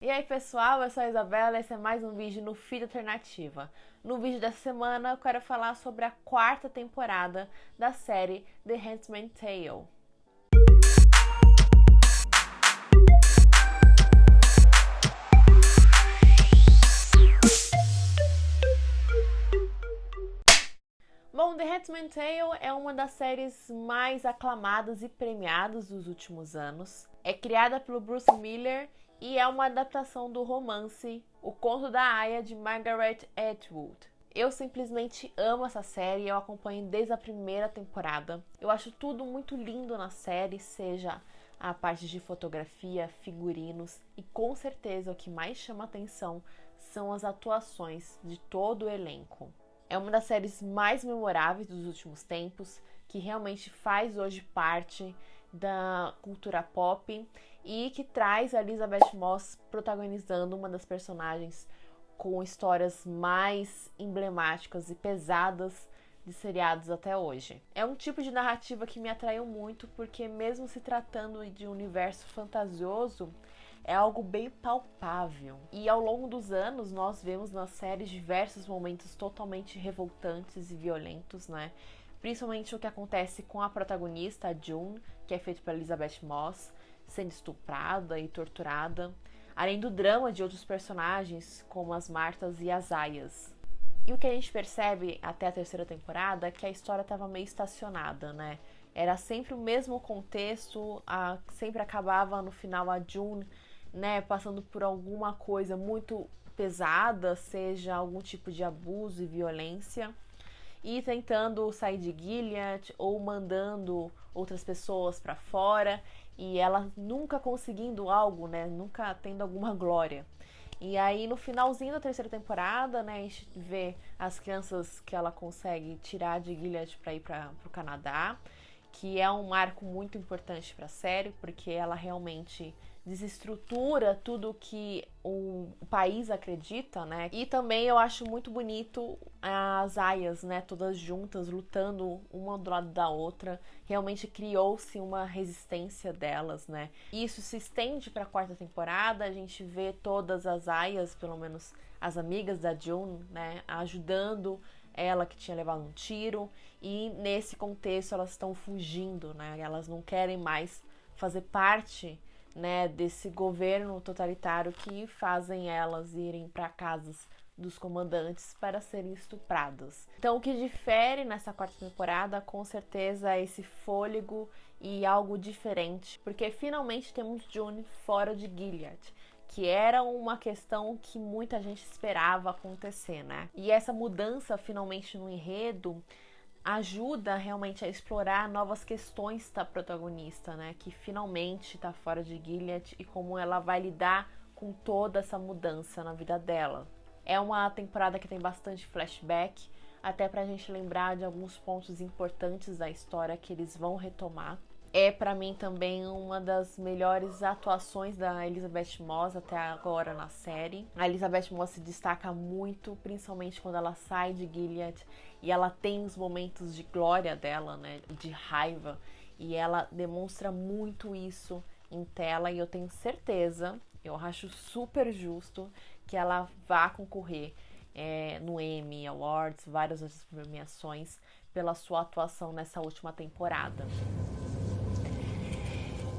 E aí pessoal, eu sou a Isabela e esse é mais um vídeo no Feed Alternativa. No vídeo dessa semana eu quero falar sobre a quarta temporada da série The Handmaid's Tale. Bom, The Handmaid's Tale é uma das séries mais aclamadas e premiadas dos últimos anos. É criada pelo Bruce Miller e é uma adaptação do romance O Conto da Aia, de Margaret Atwood. Eu simplesmente amo essa série, eu acompanho desde a primeira temporada. Eu acho tudo muito lindo na série, seja a parte de fotografia, figurinos e com certeza o que mais chama atenção são as atuações de todo o elenco. É uma das séries mais memoráveis dos últimos tempos, que realmente faz hoje parte da cultura pop e que traz a Elisabeth Moss protagonizando uma das personagens com histórias mais emblemáticas e pesadas de seriados até hoje. É um tipo de narrativa que me atraiu muito porque, mesmo se tratando de um universo fantasioso, é algo bem palpável. E ao longo dos anos nós vemos na série diversos momentos totalmente revoltantes e violentos, né? Principalmente o que acontece com a protagonista, a June, que é feita pela Elisabeth Moss, sendo estuprada e torturada, além do drama de outros personagens, como as Martas e as Aias. E o que a gente percebe até a terceira temporada é que a história estava meio estacionada, né? Era sempre o mesmo contexto, sempre acabava no final a June, né, passando por alguma coisa muito pesada, seja algum tipo de abuso e violência, e tentando sair de Gilead ou mandando outras pessoas para fora, e ela nunca conseguindo algo, né, nunca tendo alguma glória. E aí no finalzinho da terceira temporada, né, a gente vê as crianças que ela consegue tirar de Gilead para ir para o Canadá, que é um marco muito importante para a série, porque ela realmente desestrutura tudo que o país acredita, né? E também eu acho muito bonito as aias, né? Todas juntas, lutando uma do lado da outra. Realmente criou-se uma resistência delas, né? E isso se estende para a quarta temporada. A gente vê todas as aias, pelo menos as amigas da June, né? Ajudando ela, que tinha levado um tiro, e nesse contexto elas estão fugindo, né? Elas não querem mais fazer parte, né, desse governo totalitário que fazem elas irem para casas dos comandantes para serem estupradas. Então o que difere nessa quarta temporada com certeza é esse fôlego e algo diferente, porque finalmente temos June fora de Gilead, que era uma questão que muita gente esperava acontecer, né? E essa mudança finalmente no enredo ajuda realmente a explorar novas questões da protagonista, né? Que finalmente está fora de Gilead e como ela vai lidar com toda essa mudança na vida dela. É uma temporada que tem bastante flashback, até pra gente lembrar de alguns pontos importantes da história que eles vão retomar. É para mim também uma das melhores atuações da Elisabeth Moss até agora na série. A Elisabeth Moss se destaca muito, principalmente quando ela sai de Gilead e ela tem os momentos de glória dela, né, de raiva, e ela demonstra muito isso em tela, e eu tenho certeza, eu acho super justo que ela vá concorrer no Emmy Awards, várias outras premiações, pela sua atuação nessa última temporada.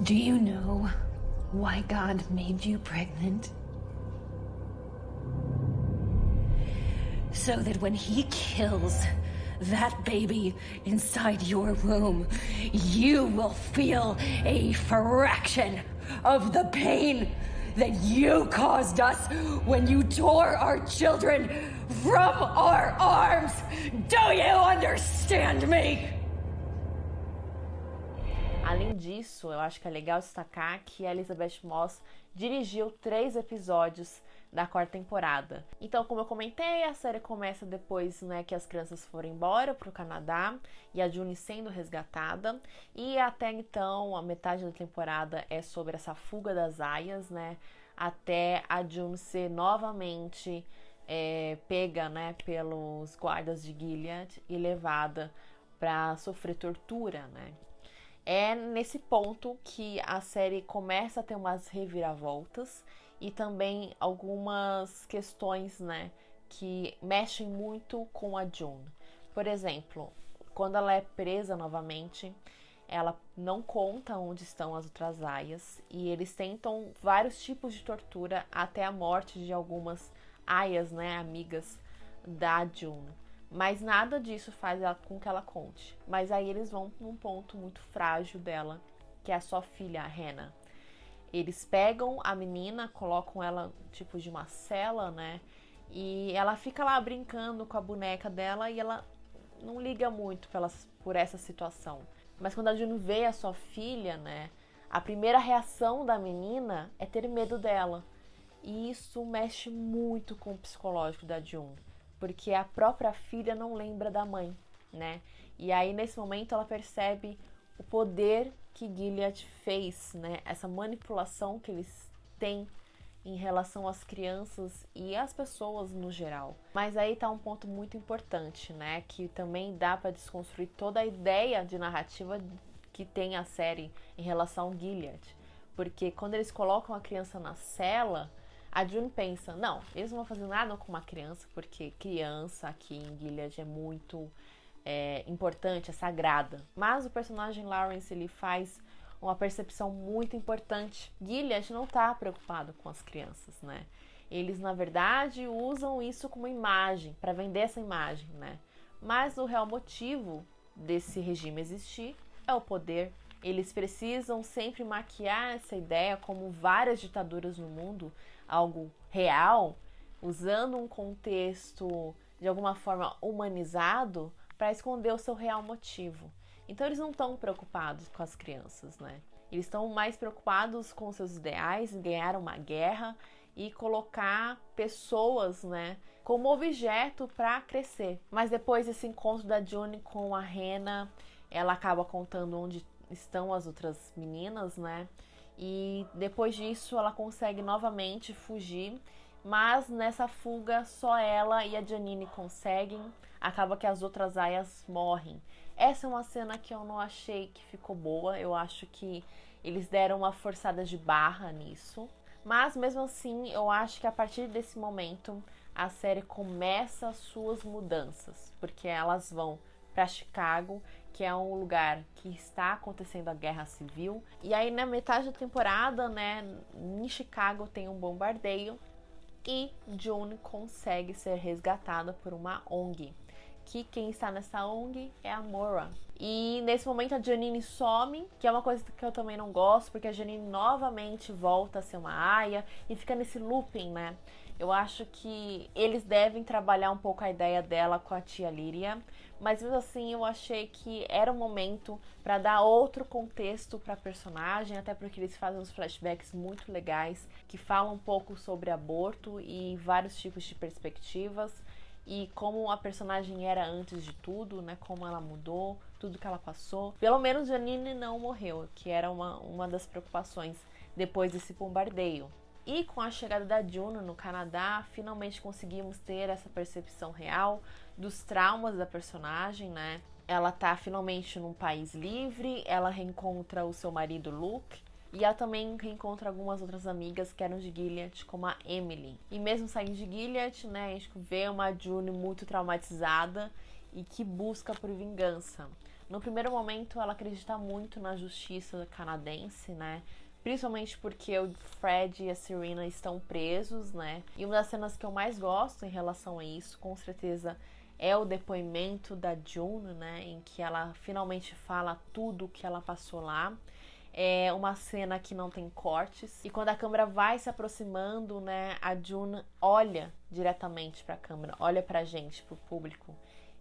Do you know why God made you pregnant? So that when He kills that baby inside your womb, you will feel a fraction of the pain that you caused us when you tore our children from our arms. Do you understand me? Além disso, eu acho que é legal destacar que a Elisabeth Moss dirigiu 3 episódios da quarta temporada. Então, como eu comentei, a série começa depois, né, que as crianças foram embora para o Canadá e a June sendo resgatada. E até então, a metade da temporada é sobre essa fuga das aias, né, até a June ser novamente pega, né, pelos guardas de Gilead e levada para sofrer tortura, né. É nesse ponto que a série começa a ter umas reviravoltas e também algumas questões, né, que mexem muito com a June. Por exemplo, quando ela é presa novamente, ela não conta onde estão as outras aias e eles tentam vários tipos de tortura até a morte de algumas aias, né, amigas da June. Mas nada disso faz ela com que ela conte. Mas aí eles vão num ponto muito frágil dela, que é a sua filha, a Hannah. Eles pegam a menina, colocam ela tipo de uma cela, né? E ela fica lá brincando com a boneca dela e ela não liga muito por essa situação. Mas quando a June vê a sua filha, né? A primeira reação da menina é ter medo dela. E isso mexe muito com o psicológico da June, porque a própria filha não lembra da mãe, né? E aí nesse momento ela percebe o poder que Gilead fez, né? Essa manipulação que eles têm em relação às crianças e às pessoas no geral. Mas aí tá um ponto muito importante, né? Que também dá para desconstruir toda a ideia de narrativa que tem a série em relação ao Gilead. Porque quando eles colocam a criança na cela, a June pensa, não, eles não vão fazer nada com uma criança, porque criança aqui em Gilead é muito importante, é sagrada. Mas o personagem Lawrence, ele faz uma percepção muito importante. Gilead não está preocupado com as crianças, né? Eles, na verdade, usam isso como imagem, para vender essa imagem, né? Mas o real motivo desse regime existir é o poder. Eles precisam sempre maquiar essa ideia, como várias ditaduras no mundo, algo real, usando um contexto de alguma forma humanizado para esconder o seu real motivo. Então eles não estão preocupados com as crianças, né? Eles estão mais preocupados com seus ideais, em ganhar uma guerra e colocar pessoas, né, como objeto para crescer. Mas depois desse encontro da June com a Hannah, ela acaba contando onde estão as outras meninas, né? E depois disso ela consegue novamente fugir, mas nessa fuga só ela e a Janine conseguem. Acaba que as outras aias morrem. Essa é uma cena que eu não achei que ficou boa. Eu acho que eles deram uma forçada de barra nisso. Mas mesmo assim, eu acho que a partir desse momento a série começa as suas mudanças, porque elas vão para Chicago, que é um lugar que está acontecendo a guerra civil. E aí na metade da temporada, né, em Chicago tem um bombardeio e June consegue ser resgatada por uma ONG. Que quem está nessa ONG é a Mora. E nesse momento a Janine some, que é uma coisa que eu também não gosto, porque a Janine novamente volta a ser uma aia e fica nesse looping, né? Eu acho que eles devem trabalhar um pouco a ideia dela com a tia Lyria, mas mesmo assim eu achei que era um momento para dar outro contexto para a personagem, até porque eles fazem uns flashbacks muito legais que falam um pouco sobre aborto e vários tipos de perspectivas. E como a personagem era antes de tudo, né? Como ela mudou, tudo que ela passou. Pelo menos Janine não morreu, que era uma das preocupações depois desse bombardeio. E com a chegada da June no Canadá, finalmente conseguimos ter essa percepção real dos traumas da personagem, né? Ela tá finalmente num país livre, ela reencontra o seu marido Luke. E ela também reencontra algumas outras amigas que eram de Gilead, como a Emily. E mesmo saindo de Gilead, né, a gente vê uma June muito traumatizada e que busca por vingança. No primeiro momento, ela acredita muito na justiça canadense, né? Principalmente porque o Fred e a Serena estão presos, né? E uma das cenas que eu mais gosto em relação a isso, com certeza, é o depoimento da June, né? Em que ela finalmente fala tudo o que ela passou lá. É uma cena que não tem cortes. E quando a câmera vai se aproximando, né, a June olha diretamente para a câmera, olha pra gente, pro público.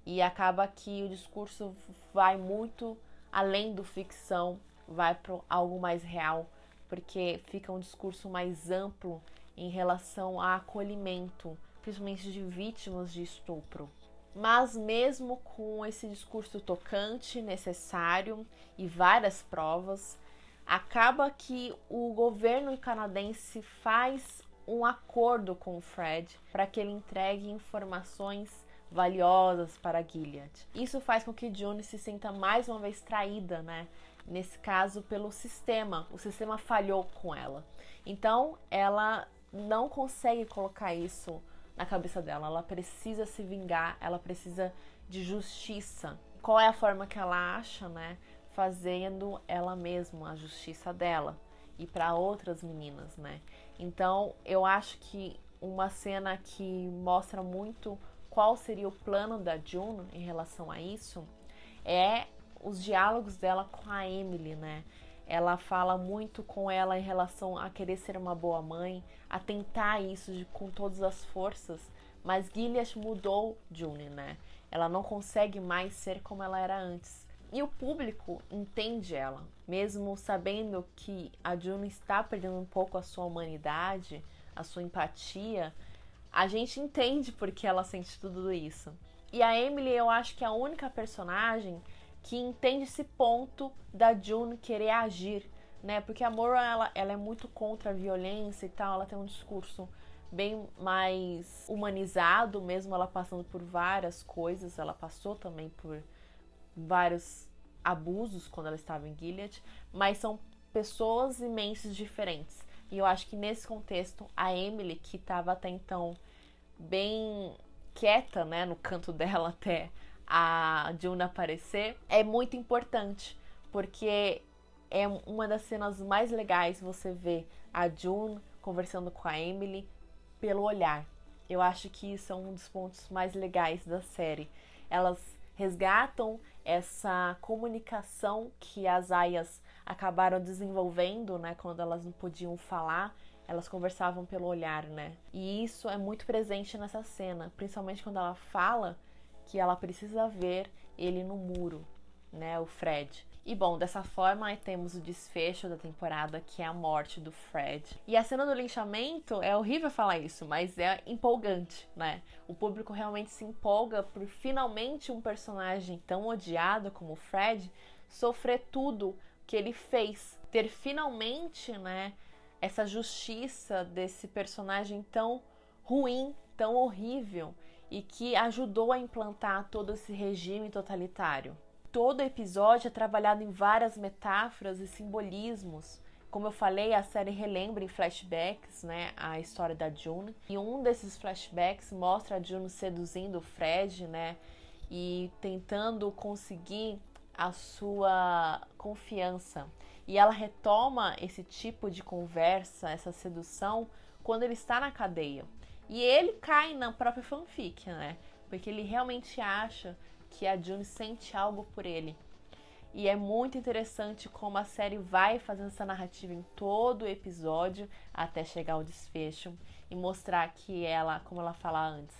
E acaba que o discurso vai muito além do ficção, vai para algo mais real, porque fica um discurso mais amplo em relação a acolhimento, principalmente de vítimas de estupro. Mas mesmo com esse discurso tocante, necessário e várias provas, acaba que o governo canadense faz um acordo com o Fred para que ele entregue informações valiosas para Gilead. Isso faz com que June se sinta mais uma vez traída, né? Nesse caso, pelo sistema. O sistema falhou com ela. Então, ela não consegue colocar isso na cabeça dela. Ela precisa se vingar, ela precisa de justiça. Qual é a forma que ela acha, né? Fazendo ela mesma a justiça dela e para outras meninas, né? Então, eu acho que uma cena que mostra muito qual seria o plano da June em relação a isso é os diálogos dela com a Emily, né? Ela fala muito com ela em relação a querer ser uma boa mãe, a tentar isso com todas as forças, mas Gilead mudou June, né? Ela não consegue mais ser como ela era antes. E o público entende ela, mesmo sabendo que a June está perdendo um pouco a sua humanidade, a sua empatia, a gente entende porque ela sente tudo isso. E a Emily, eu acho que é a única personagem que entende esse ponto da June querer agir, né? Porque a Moira, ela é muito contra a violência e tal, ela tem um discurso bem mais humanizado, mesmo ela passando por várias coisas, ela passou também por vários abusos quando ela estava em Gilead, mas são pessoas e mentes diferentes. E eu acho que nesse contexto, a Emily, que estava até então bem quieta, né, no canto dela até a June aparecer, é muito importante, porque é uma das cenas mais legais você ver a June conversando com a Emily pelo olhar. Eu acho que isso é um dos pontos mais legais da série. Elas resgatam essa comunicação que as aias acabaram desenvolvendo, né, quando elas não podiam falar, elas conversavam pelo olhar, né? E isso é muito presente nessa cena, principalmente quando ela fala que ela precisa ver ele no muro, né, o Fred. E bom, dessa forma temos o desfecho da temporada, que é a morte do Fred. E a cena do linchamento, é horrível falar isso, mas é empolgante, né? O público realmente se empolga por finalmente um personagem tão odiado como o Fred sofrer tudo que ele fez. Ter finalmente, né, essa justiça desse personagem tão ruim, tão horrível e que ajudou a implantar todo esse regime totalitário. Todo episódio é trabalhado em várias metáforas e simbolismos. Como eu falei, a série relembra em flashbacks, né, a história da June. E um desses flashbacks mostra a June seduzindo o Fred, né, e tentando conseguir a sua confiança. E ela retoma esse tipo de conversa, essa sedução, quando ele está na cadeia. E ele cai na própria fanfic, né? Porque ele realmente acha que a June sente algo por ele. E é muito interessante como a série vai fazendo essa narrativa em todo o episódio até chegar ao desfecho e mostrar que ela, como ela fala antes,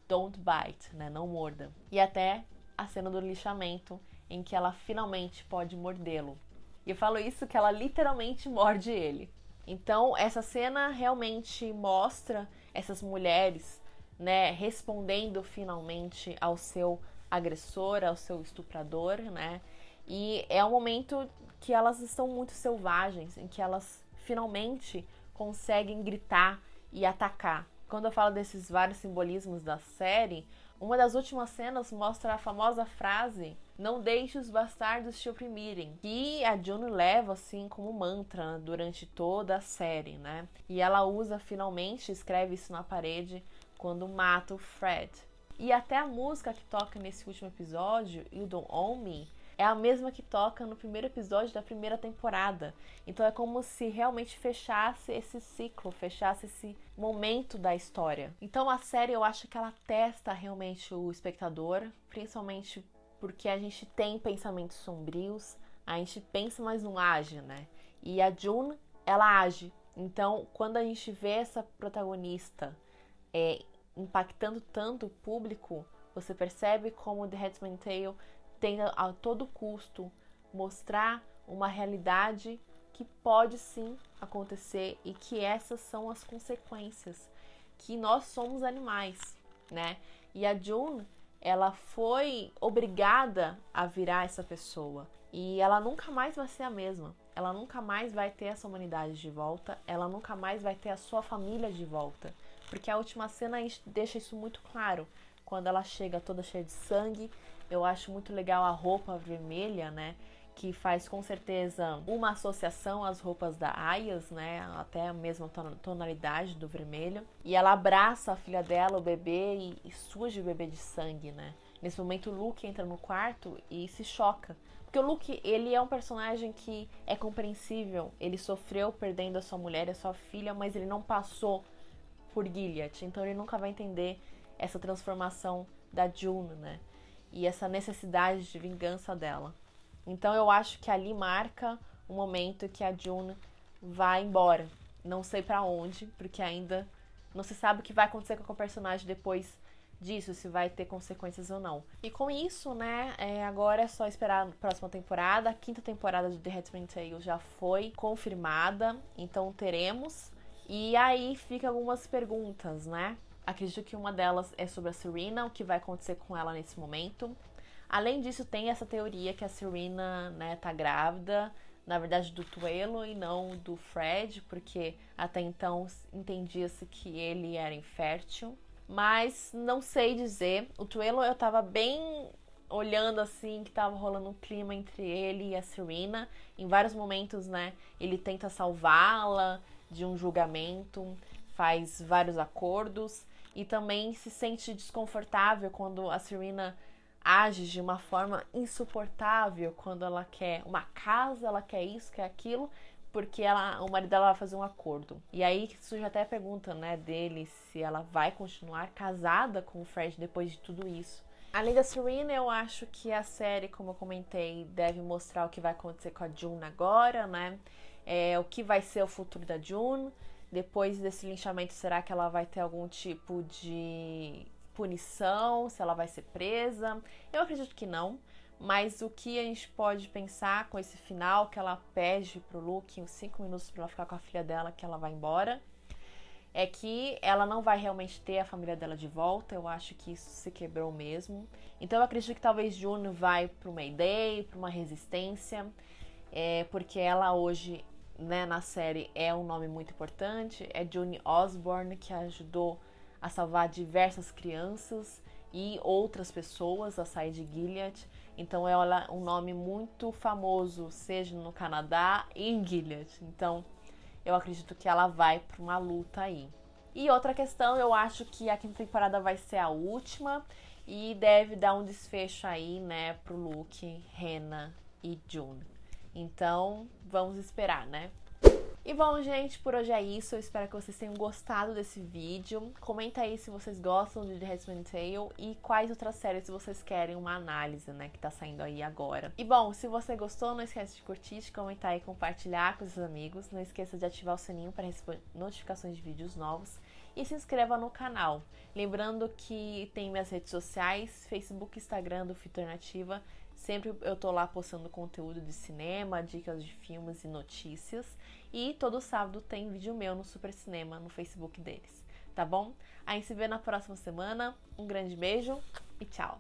don't bite, né? Não morda. E até a cena do lixamento, em que ela finalmente pode mordê-lo. E eu falo isso que ela literalmente morde ele. Então, essa cena realmente mostra essas mulheres, né, respondendo finalmente ao seu agressor, ao seu estuprador, né? E é um momento que elas estão muito selvagens, em que elas finalmente conseguem gritar e atacar. Quando eu falo desses vários simbolismos da série, uma das últimas cenas mostra a famosa frase "Não deixe os bastardos te oprimirem", que a June leva assim como mantra durante toda a série, né? E ela usa finalmente, escreve isso na parede quando mata o Fred. E até a música que toca nesse último episódio, You Don't Own Me, é a mesma que toca no primeiro episódio da primeira temporada. Então é como se realmente fechasse esse ciclo, fechasse esse momento da história. Então a série, eu acho que ela testa realmente o espectador, principalmente porque a gente tem pensamentos sombrios, a gente pensa, mas não age, né? E a June, ela age. Então, quando a gente vê essa protagonista impactando tanto o público, você percebe como The Handmaid's Tale tenta a todo custo mostrar uma realidade que pode sim acontecer e que essas são as consequências, que nós somos animais, né? E a June, ela foi obrigada a virar essa pessoa e ela nunca mais vai ser a mesma. Ela nunca mais vai ter essa humanidade de volta, ela nunca mais vai ter a sua família de volta, porque a última cena a gente deixa isso muito claro. Quando ela chega toda cheia de sangue, eu acho muito legal a roupa vermelha, né? que faz com certeza uma associação às roupas da Ayaz, né? Até a mesma tonalidade do vermelho. E ela abraça a filha dela, o bebê, e suja o bebê de sangue, né? Nesse momento o Luke entra no quarto e se choca. Porque o Luke, ele é um personagem que é compreensível. Ele sofreu perdendo a sua mulher e a sua filha, mas ele não passou por Gilead. Então ele nunca vai entender essa transformação da June, né? E essa necessidade de vingança dela. Então eu acho que ali marca o momento que a June vai embora. Não sei pra onde, porque ainda não se sabe o que vai acontecer com o personagem depois disso, se vai ter consequências ou não. E com isso, né, agora é só esperar a próxima temporada. A 5ª temporada de The Handmaid's Tale já foi confirmada, então teremos. E aí fica algumas perguntas, né? Acredito que uma delas é sobre a Serena, o que vai acontecer com ela nesse momento. Além disso, tem essa teoria que a Serena, né, tá grávida, na verdade do Tuelo e não do Fred, porque até então entendia-se que ele era infértil. Mas não sei dizer. O Tuelo eu tava bem olhando assim, que tava rolando um clima entre ele e a Serena. Em vários momentos, né, ele tenta salvá-la de um julgamento, faz vários acordos e também se sente desconfortável quando a Serena age de uma forma insuportável, quando ela quer uma casa, ela quer isso, quer aquilo, porque o marido dela vai fazer um acordo. E aí surge até a pergunta, né, dele se ela vai continuar casada com o Fred depois de tudo isso. Além da Serena, eu acho que a série, como eu comentei, deve mostrar o que vai acontecer com a June agora, né? O que vai ser o futuro da June. Depois desse linchamento, será que ela vai ter algum tipo de punição? Se ela vai ser presa? Eu acredito que não. Mas o que a gente pode pensar com esse final, que ela pede pro Luke uns 5 minutos pra ela ficar com a filha dela, que ela vai embora, é que ela não vai realmente ter a família dela de volta. Eu acho que isso se quebrou mesmo. Então eu acredito que talvez June vai pro Mayday, pra uma resistência, porque ela hoje, né, na série é um nome muito importante. É June Osborne, que ajudou a salvar diversas crianças e outras pessoas a sair de Gilead. Então ela é um nome muito famoso, seja no Canadá e em Gilead. Então eu acredito que ela vai para uma luta aí. E outra questão, eu acho que a 5ª temporada vai ser a última e deve dar um desfecho aí, né, pro Luke, Hannah e June. Então vamos esperar, né? E bom, gente, por hoje é isso. Eu espero que vocês tenham gostado desse vídeo. Comenta aí se vocês gostam de The Handmaid's Tale e quais outras séries vocês querem uma análise, né, que tá saindo aí agora. E bom, se você gostou, não esquece de curtir, de comentar e compartilhar com seus amigos. Não esqueça de ativar o sininho para receber notificações de vídeos novos. E se inscreva no canal. Lembrando que tem minhas redes sociais, Facebook e Instagram do Fitonativa. Sempre eu tô lá postando conteúdo de cinema, dicas de filmes e notícias. E todo sábado tem vídeo meu no Super Cinema, no Facebook deles, tá bom? A gente se vê na próxima semana. Um grande beijo e tchau!